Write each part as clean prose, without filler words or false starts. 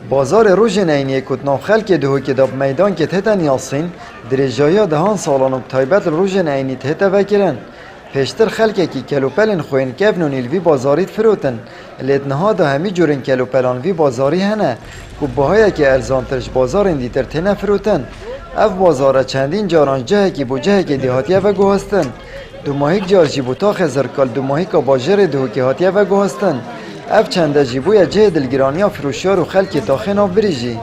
بازار روز نینی کتنام خلک دهو که داب میدان که تهتا نیاسین درجایا دهان سالان و تایبت روز نینی تهتا وکرن پیشتر خلک کی کلوپلن خوین کبنون الوی بازاریت فروتن لیت نها ده همی جورن کلوپلان وی بازاری هنه که بهای که ارزانترش بازار اندیتر تنه فروتن اف بازار چندین جاران جه کی بو جه کی دیهاتیه و گوهستن دو ماهیک جار جیبو تا خزرکال دو ماهیک باجر دهو که هاتیه و گوهستن اف چنده جیبوی جه دلگرانیا فروشیار و خلکی تاخین آف بریجی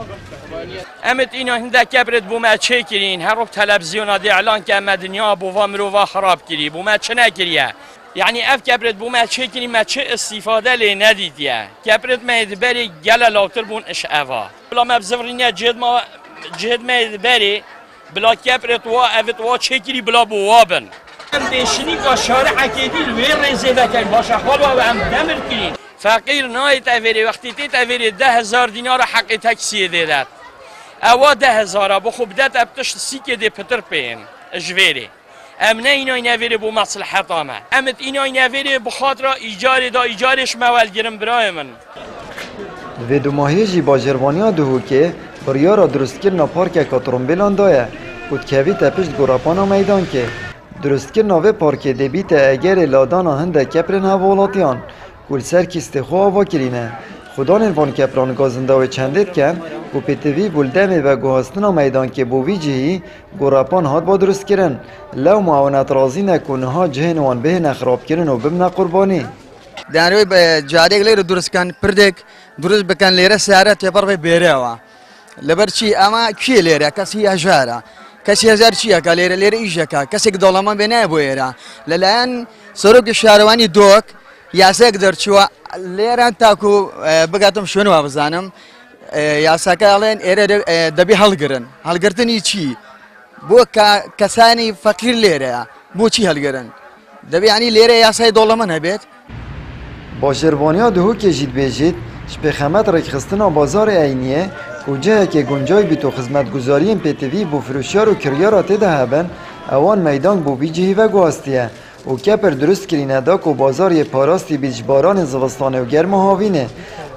امت اینا هنده کبرد بومه چه کرین هر روب تلویزیون دی اعلان که امه دنیا بووا مرووا خراب کری بومه چه نکریه یعنی اف کبرد بومه چه کرین ما چه استفاده لی ندیدیه کبرد مهدبری گل لاوتر بون اش اوا بلا مبزورینه جهد مهدبری بلا کبرد و اوت و چه کری بلا بوابن بشنی که شارع عکیدی روی رزه بکن باشه خالو هم دمر کرین فقیر نایت اوری وقتی تیت اوری 10,000 دینار حق تاکسی دیدد اوا 10,000 بخوب داد ابتش سیک دی پتر پین اجوری ام نه اینا نوری بو مصلحت آمه امت اینا نوری بخاطر ایجارش موال گرم برای من و دو ماهی جی با جروانیا دهو که بریارا درست کرنا پارک کاترومبیلان دایه بود کوی تپشت گراپانا میدان که درست کرنا و پارک دبیت اگر لادانا هنده کپرن حوالاتیان کل سر کسته خواه آوا کرینه خدا نوان کپران گازنده و چندت کن و پیتوی بولدمه و گوهستنا میدان که بووی جهی گراپان هات با درست کرن لو معاونت رازی نکنه ها جهن وان به نخراب کرن و بمنا قربانی دانوی به جادیگ لیر درست کن پردک درست بکن لیر سیاره تیپر به بیره و لبرچی اما کی لیره کسی هزاره کسی هزار چیه که لیر ایجا که کسی دولمان بنای بویره لالان سرک شهروانی دوک یاسک درچوا لیران تاکو بگاتم شنو بزنم یاسک الان ایره دبی هلگرتنی چی بو کسانی فقیر لیره بو چی هلگرن دبی یعنی لیره یاسای دولمان هبید با جروانیا دهو که جید بیجید شبخمت رکخستنا بازار عینیه کجا که گنجای بی تو خدمت گذاری پیتوی بو فروشیار و کریارا تده هبن اوان میدان بو بیجهی و گواستیه و کپر درست کرینه دا که بازار یه پاراستی بیجباران زوستانه و گرم و هاوینه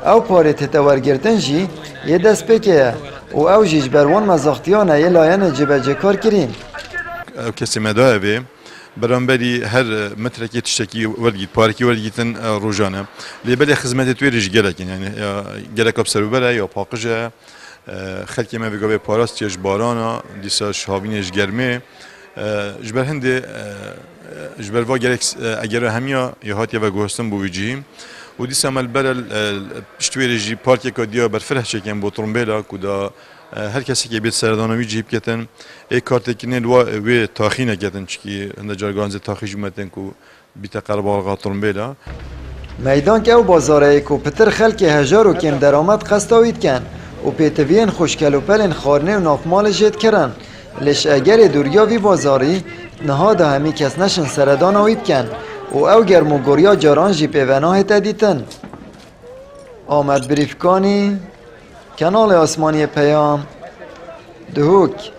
او پاره تتورگرتن جی یه دست بکه و او جیج بروان مزاختیانه یه لاین جبه کار کرین کسی مداوی برانبری هر مترکی تشتکی ورگیت پارکی ورگیتن روزانه لیبل خدمت توی ریش گلکن یعنی گلک ابسرو بره یا پاکجه خلکی ما بگه پاراستی بارانا دیساش هاوینش گرمه جبر هنده جبر و گلک اگر همیا یهات و گوستن بویجیم و دیس عمل برای پشتوی ریجی پارکی کدیا بر فرح چکن با ترمبیلا کدا هر کسی که بیت سردانوی جیب کتن ای کارت کنن و تاخینه کتن چکی هنده جرگانز تاخیج متن کو بیت قرب آلگا ترمبیلا میدان که او بازاره کو پتر خلک هزار و کم درآمد قصداوید کن و پیتوین خوشکل و پلن خارنه و نافمال جد کرن لش اگر دوریاوی بازاری نها ده همی کس نشن سردان آوید کن و او گرم و گوریا جاران جی پیوناه تدیتن آمد بریفکانی کانال آسمانی پیام دهوک